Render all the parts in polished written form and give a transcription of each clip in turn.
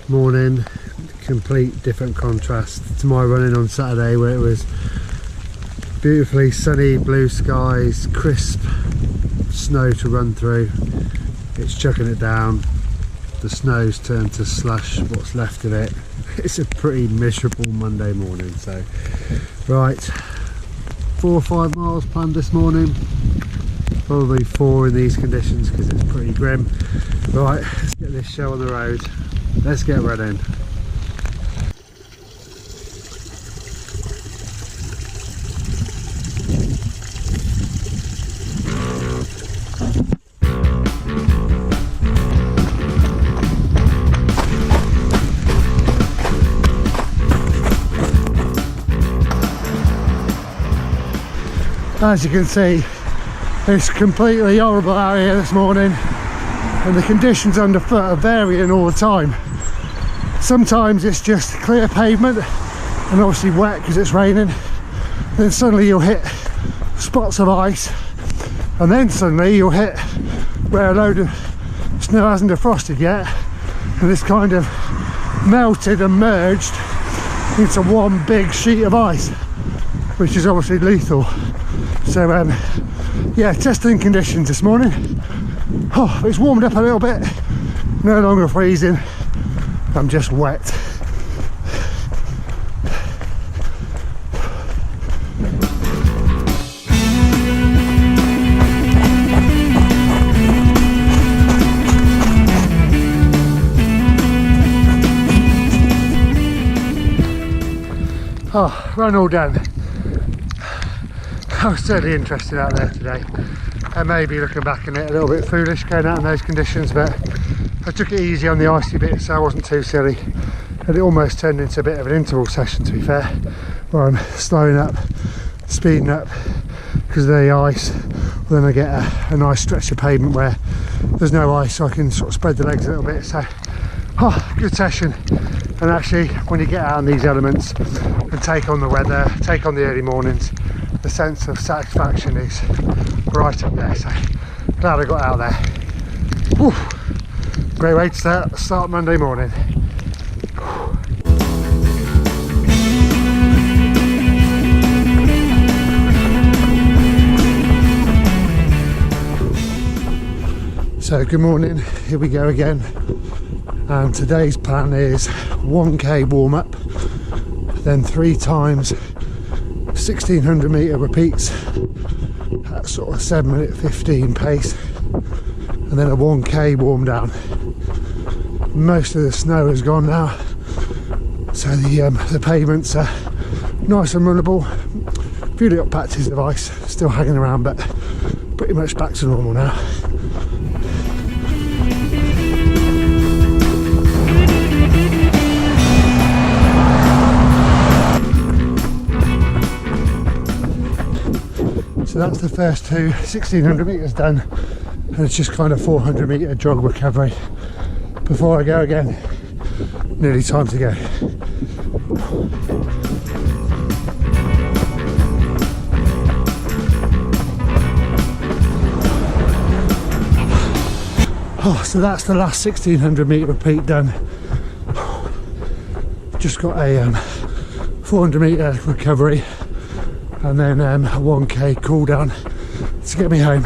morning, complete different contrast to my running on Saturday, where it was beautifully sunny, blue skies, crisp snow to run through. It's chucking it down, the snow's turned to slush, what's left of it. It's a pretty miserable Monday morning. So right, 4 or 5 miles planned this morning, probably 4 in these conditions because it's pretty grim. Right, let's get this show on the road, let's get running. As you can see, it's completely horrible out here this morning, and the conditions underfoot are varying all the time. Sometimes it's just clear pavement and obviously wet because it's raining, then suddenly you'll hit spots of ice, and then suddenly you'll hit where a load of snow hasn't defrosted yet, and it's kind of melted and merged into one big sheet of ice, which is obviously lethal. So yeah, testing conditions this morning. Oh, it's warmed up a little bit, no longer freezing, I'm just wet. Oh, run all done. I was certainly interested out there today. I may be looking back on it a little bit foolish going out in those conditions, but I took it easy on the icy bits, so I wasn't too silly. And it almost turned into a bit of an interval session, to be fair, where I'm slowing up, speeding up because of the ice. Then I get a nice stretch of pavement where there's no ice, so I can sort of spread the legs a little bit. So, oh, good session. And actually, when you get out in these elements and take on the weather, take on the early mornings, the sense of satisfaction is right up there. So glad I got out there. Whew. Great way to start Monday morning. So good morning, here we go again, and today's plan is 1k warm up, then 3 times 1600 metre repeats at sort of 7:15 pace, and then a 1k warm down. Most of the snow is gone now, so the pavements are nice and runnable. A few little patches of ice still hanging around, but pretty much back to normal now. So that's the first 2 1600 metres done, and it's just kind of 400 metre jog recovery before I go again. Nearly time to go. Oh, so that's the last 1600 metre repeat done. Just got a 400 metre recovery, and then a 1k cool down to get me home.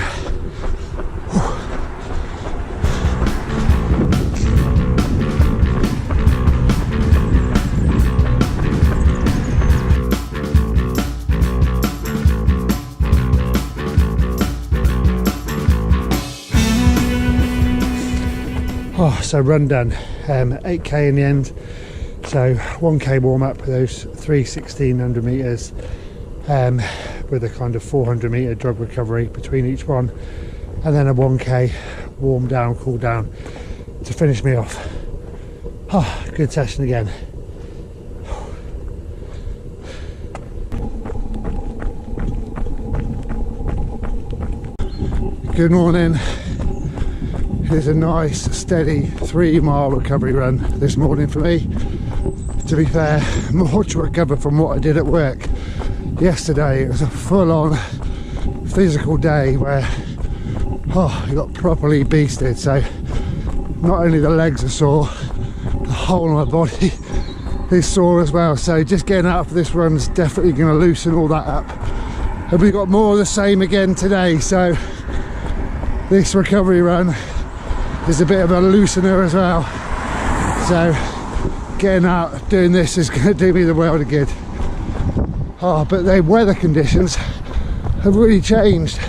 Oh, so run done, 8k in the end, so 1k warm up with those 3 1600 metres, with a kind of 400 metre jog recovery between each one, and then a 1k warm down, cool down to finish me off. Oh, good session again. Good morning. Here's a nice steady 3 mile recovery run this morning for me. To be fair, more to recover from what I did at work yesterday. It was a full-on physical day where I got properly beasted, so not only the legs are sore, the whole of my body is sore as well, so just getting out for this run is definitely going to loosen all that up. And we got more of the same again today, so this recovery run is a bit of a loosener as well. So getting out doing this is going to do me the world of good. Oh, but the weather conditions have really changed.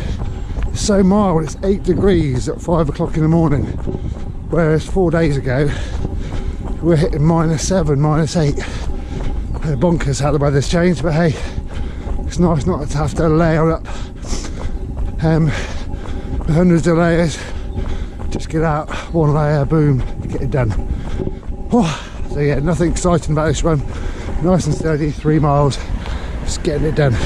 It's so mild, it's 8 degrees at 5 o'clock in the morning, whereas 4 days ago we're hitting -7, -8. Bonkers how the weather's changed, but hey, it's nice not to have to layer up with hundreds of layers. Just get out, one layer, boom, get it done. Oh, so yeah, nothing exciting about this run. Nice and steady, 3 miles, just getting it done.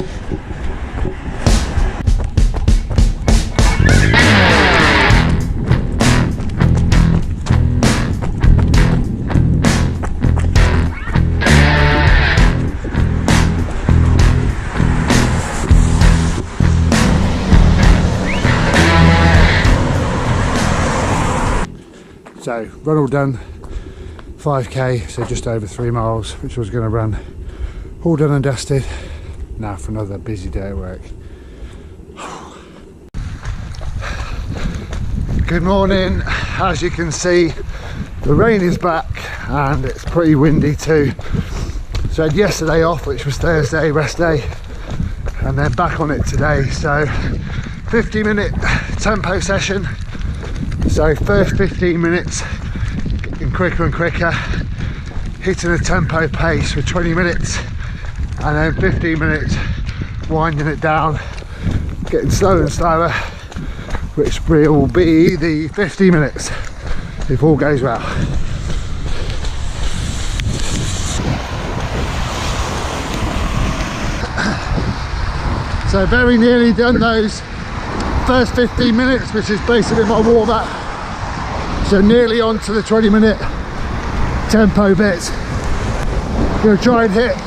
So, run all done, 5k, so just over 3 miles, which I was going to run. All done and dusted. Now for another busy day at work. Good morning. As you can see, the rain is back and it's pretty windy too. So I had yesterday off, which was Thursday, rest day, and then back on it today. So 50-minute tempo session. So first 15 minutes getting quicker and quicker, hitting a tempo pace for 20 minutes, and then 15 minutes winding it down, getting slower and slower, which will be the 50 minutes if all goes well. So very nearly done those first 15 minutes, which is basically my warm up. So nearly on to the 20-minute tempo bit. Gonna try and hit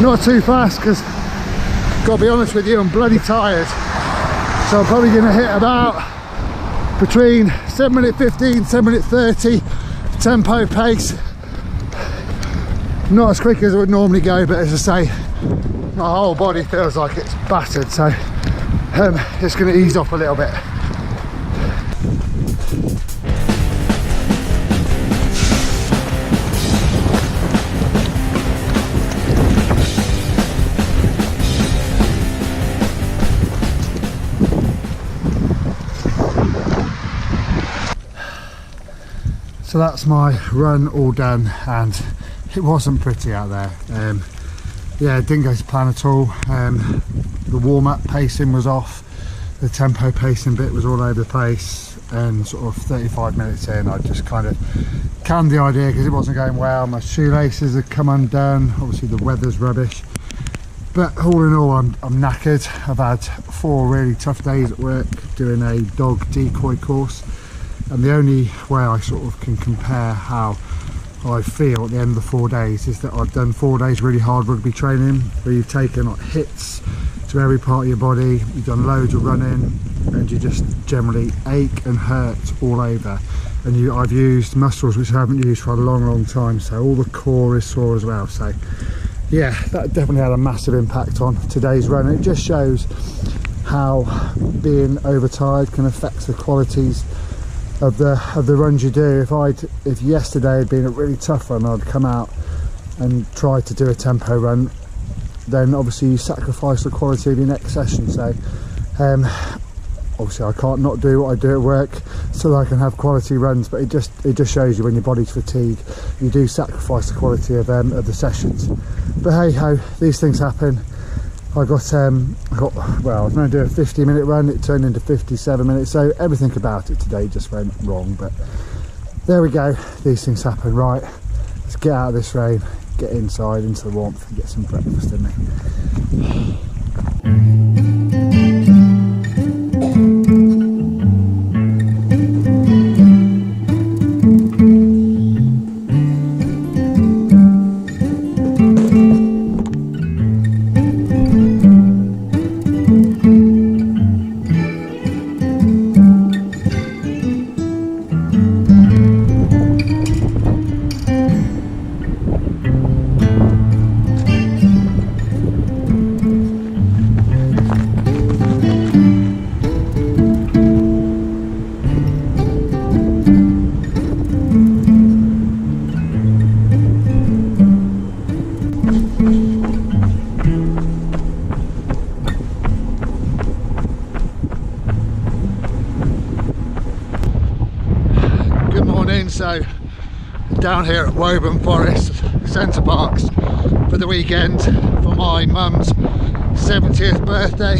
not too fast, because gotta be honest with you, I'm bloody tired. So I'm probably gonna hit about between 7:15, 7:30 tempo pace. Not as quick as I would normally go, but as I say, my whole body feels like it's battered, so it's going to ease off a little bit. So that's my run all done, and it wasn't pretty out there. Yeah, it didn't go to plan at all. The warm-up pacing was off, the tempo pacing bit was all over the place, and sort of 35 minutes in I just kind of canned the idea because it wasn't going well. My shoelaces had come undone, obviously the weather's rubbish, but all in all I'm knackered. I've had 4 really tough days at work doing a dog decoy course, and the only way I sort of can compare how I feel at the end of the 4 days is that I've done 4 days really hard rugby training, where you've taken like hits to every part of your body, you've done loads of running, and you just generally ache and hurt all over. And I've used muscles which I haven't used for a long time, so all the core is sore as well. So yeah, that definitely had a massive impact on today's run. It just shows how being overtired can affect the qualities of the runs you do. If yesterday had been a really tough run, I'd come out and try to do a tempo run, then obviously you sacrifice the quality of your next session. So obviously I can't not do what I do at work so that I can have quality runs, but it just shows you when your body's fatigued, you do sacrifice the quality of the sessions. But hey ho, these things happen. I got well, I was going to do a 50-minute run, it turned into 57 minutes, so everything about it today just went wrong. But there we go, these things happen. Right, let's get out of this rain, get inside into the warmth and get some breakfast in me. down here at Woburn Forest Center Parks for the weekend for my mum's 70th birthday.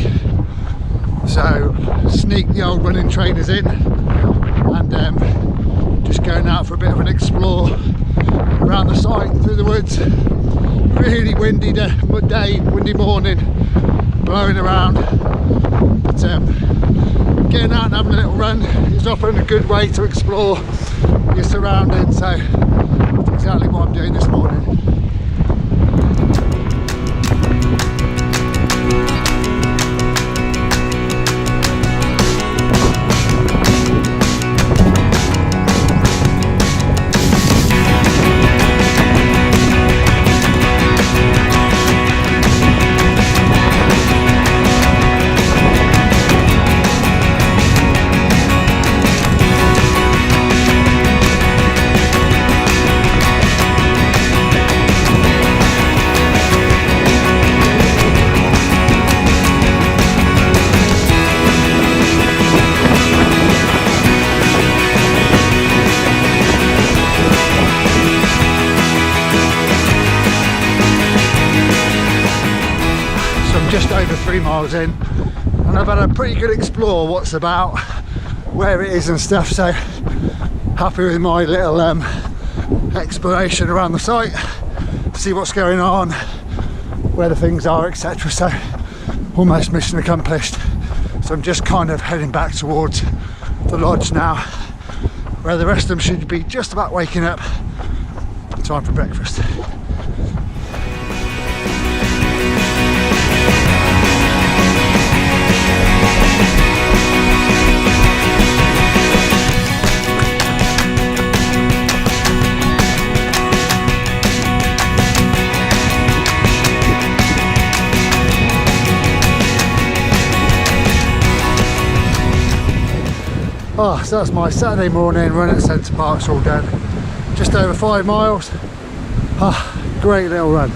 So sneak the old running trainers in and just going out for a bit of an explore around the site through the woods. Really windy day, windy morning, blowing around, but getting out and having a little run is often a good way to explore your surroundings, so that's exactly what I'm doing this morning. Just over 3 miles in, and I've had a pretty good explore what's about, where it is and stuff, so happy with my little exploration around the site, see what's going on, where the things are, etc. So almost mission accomplished. So I'm just kind of heading back towards the lodge now, where the rest of them should be just about waking up. Time for breakfast. Oh, so that's my Saturday morning run at Center Parks all done. Just over 5 miles. Ah, great little run.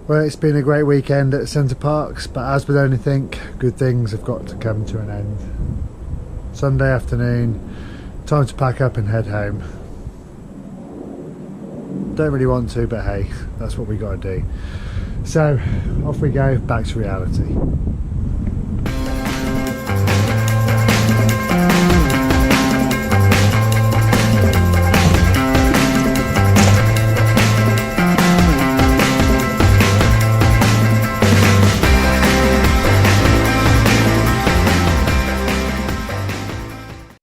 Well, it's been a great weekend at Center Parks, but as with anything, good things have got to come to an end. Sunday afternoon, time to pack up and head home. Don't really want to, but hey, that's what we got to do. So off we go, back to reality.